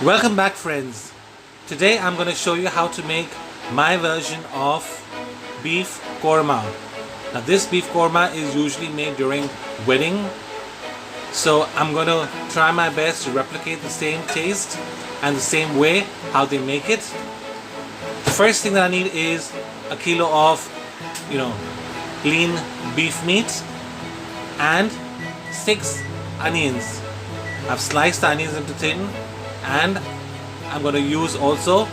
Welcome back, friends. Today I'm going to show you how to make my version of beef korma. Now this beef korma is usually made during wedding, so I'm going to try my best to replicate the same taste and the same way how they make it. The first thing that I need is a kilo of lean beef meat and 6 onions. I've sliced the onions into thin, and I'm going to use also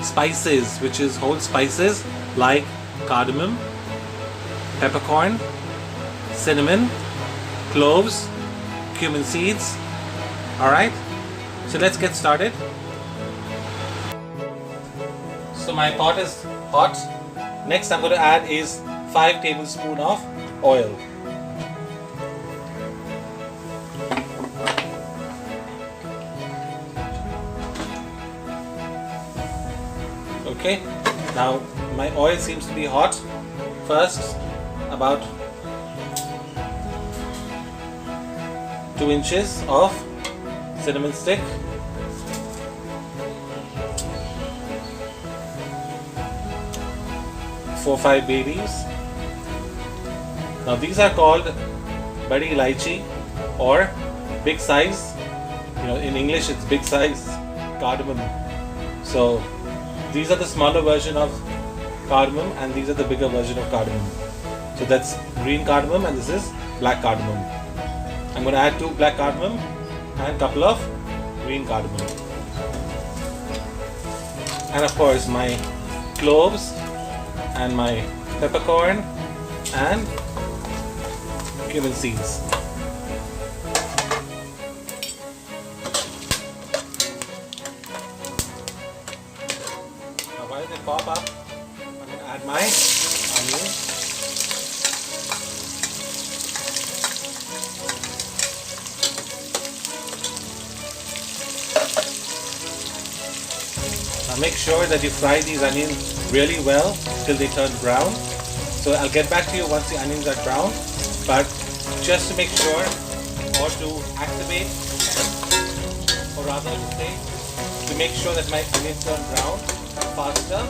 spices, which is whole spices like cardamom, peppercorn, cinnamon, cloves, cumin seeds. Alright, so let's get started. So my pot is hot. Next I'm going to add is 5 tablespoons of oil. Okay, now my oil seems to be hot. First, about 2 inches of cinnamon stick, four or 5 bay leaves. Now these are called badi elaichi or big size. In English it's big size cardamom. So these are the smaller version of cardamom and these are the bigger version of cardamom. So that's green cardamom and this is black cardamom. I'm going to add 2 black cardamom and a couple of green cardamom. And of course my cloves and my peppercorn and cumin seeds. While they pop up, I'm going to add my onions. Now make sure that you fry these onions really well till they turn brown. So I'll get back to you once the onions are brown, but just to make sure or to activate, or rather to say, to make sure that my onions turn brown faster,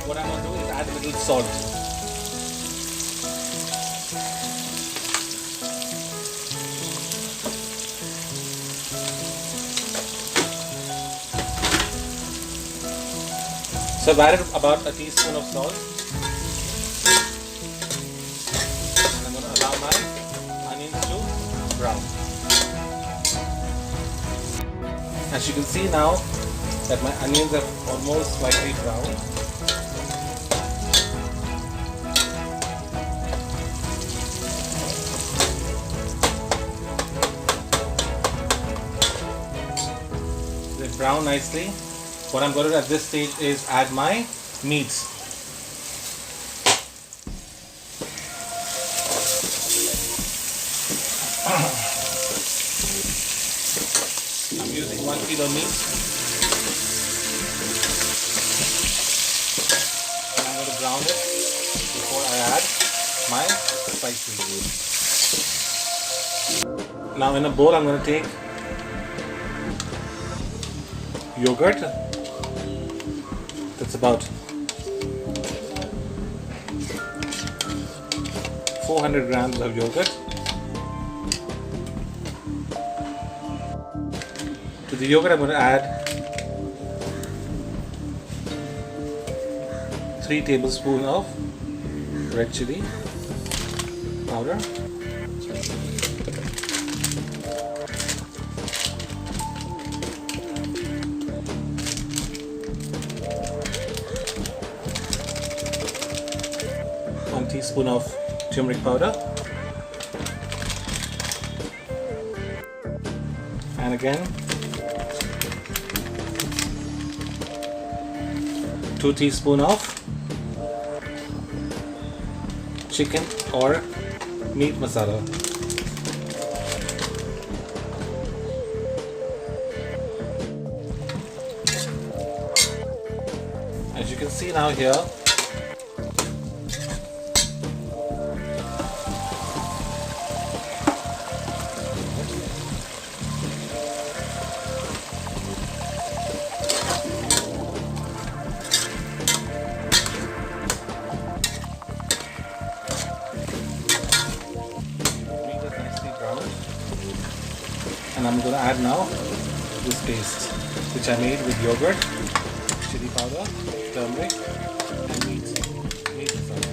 what I'm going to do is add a little salt. So I've added about a teaspoon of salt, and I'm going to allow my onions to brown. As you can see now that my onions are almost slightly brown. They're brown nicely. What I'm going to do at this stage is add my meats. I'm using 1 kilo meat. Brown it before I add my spices. Now in a bowl I'm going to take yogurt. That's about 400 grams of yogurt. To the yogurt I'm going to add 3 tablespoons of red chili powder, one teaspoon of turmeric powder, and again 2 teaspoons of chicken or meat masala. As you can see now here, And I'm going to add now this paste which I made with yogurt, chili powder, turmeric and meat masala.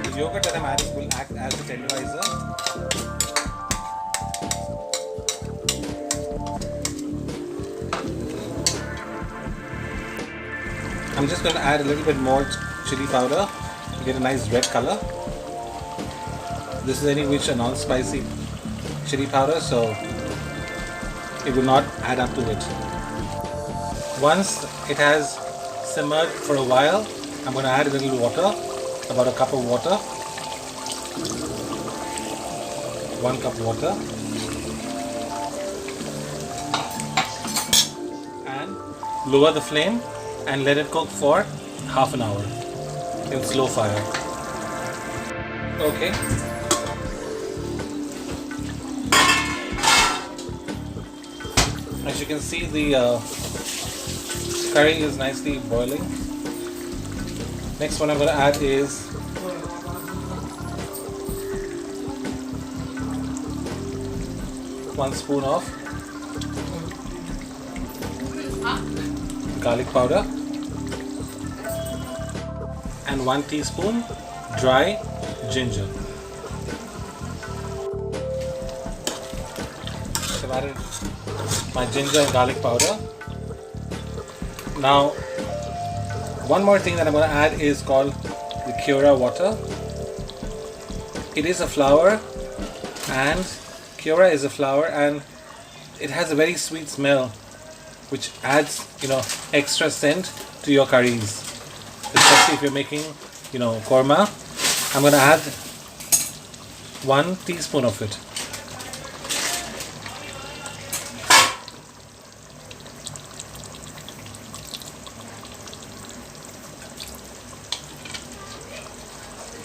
The yogurt that I'm adding will act as a tenderizer. I'm just going to add a little bit more chili powder to get a nice red color. This is any which a non-spicy chili powder, so it will not add up to it. Once it has simmered for a while, I'm going to add a little water, about a cup of water, 1 cup water, and lower the flame and let it cook for half an hour in slow fire. Okay. As you can see, the curry is nicely boiling. Next one I'm going to add is one spoon of garlic powder and 1 teaspoon dry ginger. I've added my ginger and garlic powder. Now, one more thing that I'm going to add is called the Kora water. It is a flower, and Kora is a flower, and it has a very sweet smell, which adds, extra scent to your curries, especially if you're making, korma. I'm going to add 1 teaspoon of it.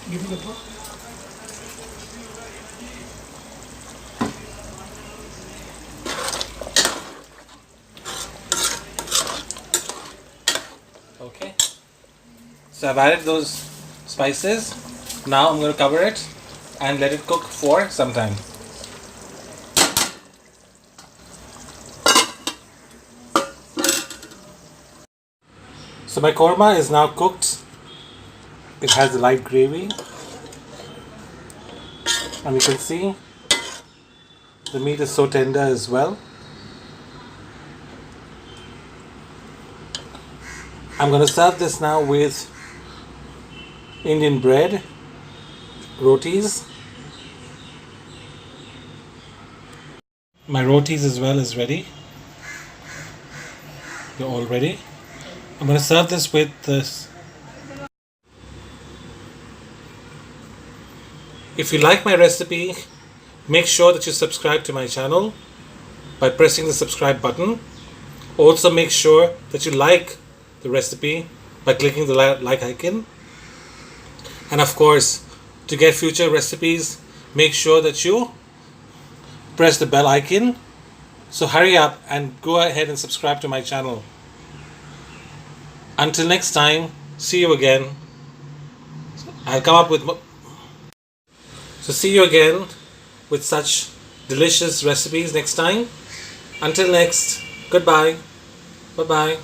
Give me the book. Okay, so I've added those spices. Now I'm going to cover it and let it cook for some time. So my korma is now cooked. It has a light gravy, and you can see the meat is so tender as well. I'm going to serve this now with Indian bread, rotis. My rotis as well is ready. They're all ready. I'm going to serve this with this. If you like my recipe, make sure that you subscribe to my channel by pressing the subscribe button. Also make sure that you like the recipe by clicking the like icon. And of course, to get future recipes, make sure that you press the bell icon. So hurry up and go ahead and subscribe to my channel. Until next time, see you again. I'll come up with see you again with such delicious recipes next time. Until next, goodbye. Bye-bye.